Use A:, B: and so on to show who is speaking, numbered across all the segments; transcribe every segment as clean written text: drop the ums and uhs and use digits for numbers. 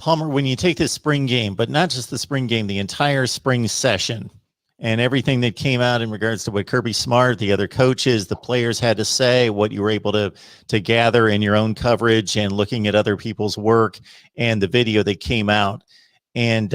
A: Palmer, when you take this spring game, but not just the spring game, the entire spring session and everything that came out in regards to what Kirby Smart, the other coaches, the players had to say, what you were able to gather in your own coverage and looking at other people's work and the video that came out. And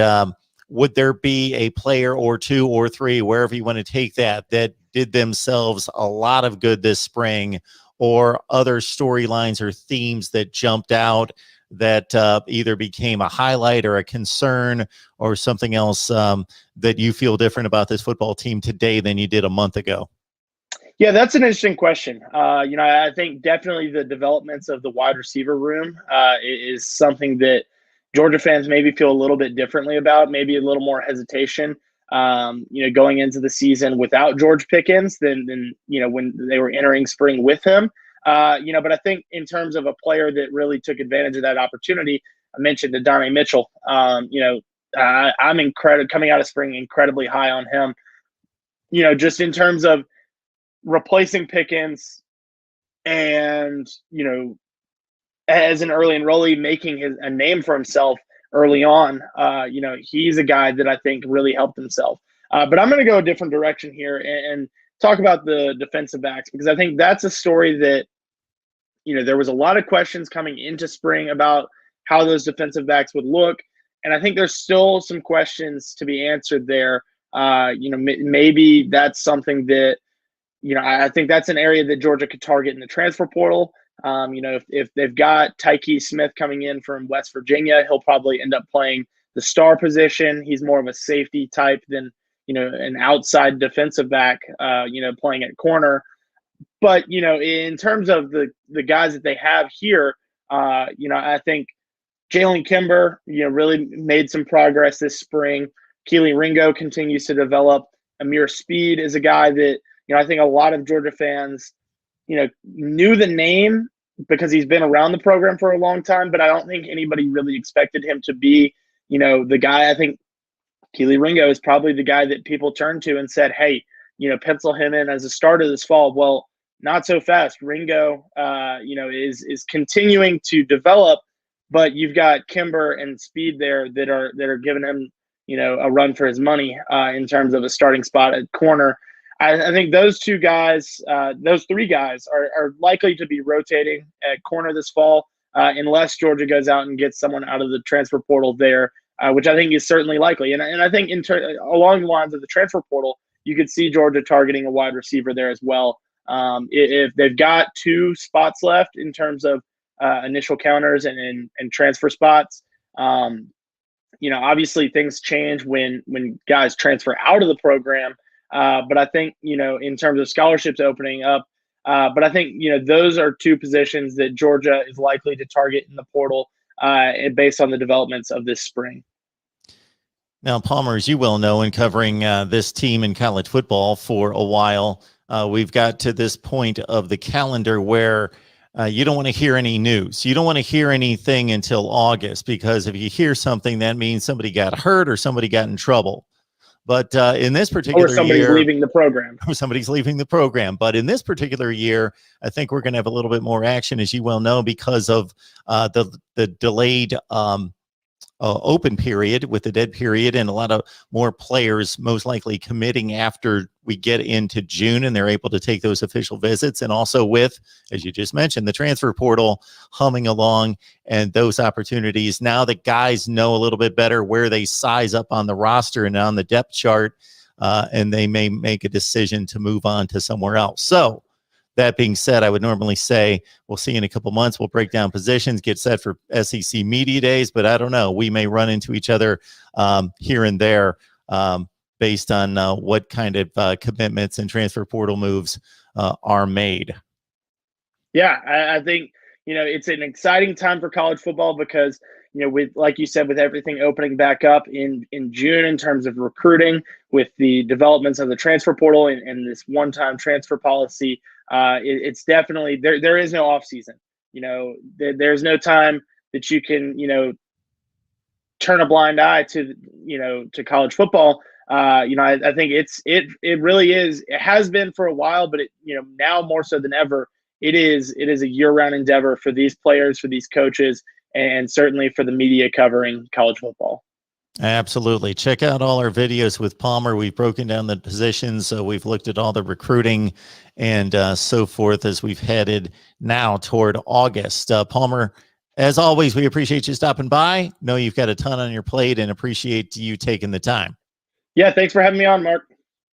A: would there be a player or two or three, wherever you want to take that did themselves a lot of good this spring, or other storylines or themes that jumped out that either became a highlight or a concern or something else that you feel different about this football team today than you did a month ago?
B: Yeah, that's an interesting question. I think definitely the developments of the wide receiver room is something that Georgia fans maybe feel a little bit differently about, maybe a little more hesitation, going into the season without George Pickens than when they were entering spring with him. But I think in terms of a player that really took advantage of that opportunity, I mentioned Adonai Mitchell. I'm coming out of spring incredibly high on him. Just in terms of replacing Pickens and, as an early enrollee, making a name for himself early on. He's a guy that I think really helped himself. But I'm going to go a different direction here and talk about the defensive backs, because I think that's a story that, there was a lot of questions coming into spring about how those defensive backs would look. And I think there's still some questions to be answered there. Maybe that's something that, I think that's an area that Georgia could target in the transfer portal. If they've got Tyke Smith coming in from West Virginia, he'll probably end up playing the star position. He's more of a safety type than, an outside defensive back, playing at corner. But, in terms of the guys that they have here, I think Jalen Kimber, really made some progress this spring. Kelee Ringo continues to develop. Amir Speed is a guy that, I think a lot of Georgia fans, knew the name because he's been around the program for a long time, but I don't think anybody really expected him to be, the guy. I think Kelee Ringo is probably the guy that people turned to and said, hey, pencil him in as a starter this fall. Well, not so fast. Ringo, is continuing to develop, but you've got Kimber and Speed there that are giving him, a run for his money in terms of a starting spot at corner. I think those three guys are likely to be rotating at corner this fall, unless Georgia goes out and gets someone out of the transfer portal there, which I think is certainly likely. And I think along the lines of the transfer portal, you could see Georgia targeting a wide receiver there as well. If they've got 2 spots left in terms of initial counters and transfer spots, obviously things change when guys transfer out of the program. But I think, in terms of scholarships opening up, but I think, those are 2 positions that Georgia is likely to target in the portal based on the developments of this spring.
A: Now, Palmer, as you well know, in covering this team in college football for a while, we've got to this point of the calendar where you don't want to hear any news. You don't want to hear anything until August, because if you hear something, that means somebody got hurt or somebody got in trouble. But in this particular year,
B: somebody's leaving the program.
A: Or somebody's leaving the program. But in this particular year, I think we're going to have a little bit more action, as you well know, because of the delayed open period with the dead period, and a lot of more players most likely committing after we get into June and they're able to take those official visits. And also with, as you just mentioned, the transfer portal humming along and those opportunities. Now that guys know a little bit better where they size up on the roster and on the depth chart, and they may make a decision to move on to somewhere else. So that being said, I would normally say we'll see in a couple months. We'll break down positions, get set for SEC Media Days, but I don't know. We may run into each other here and there based on what kind of commitments and transfer portal moves are made.
B: Yeah, I think, it's an exciting time for college football because, with, like you said, with everything opening back up in June in terms of recruiting, with the developments of the transfer portal and this one-time transfer policy, it's definitely there is no off season. There's no time that you can, turn a blind eye to college football. I think it really is. It has been for a while, but now more so than ever, it is a year-round endeavor for these players, for these coaches, and certainly for the media covering college football.
A: Absolutely. Check out all our videos with Palmer. We've broken down the positions. So we've looked at all the recruiting and so forth as we've headed now toward August. Palmer, as always, we appreciate you stopping by. Know you've got a ton on your plate and appreciate you taking the time.
B: Yeah, thanks for having me on, Mark.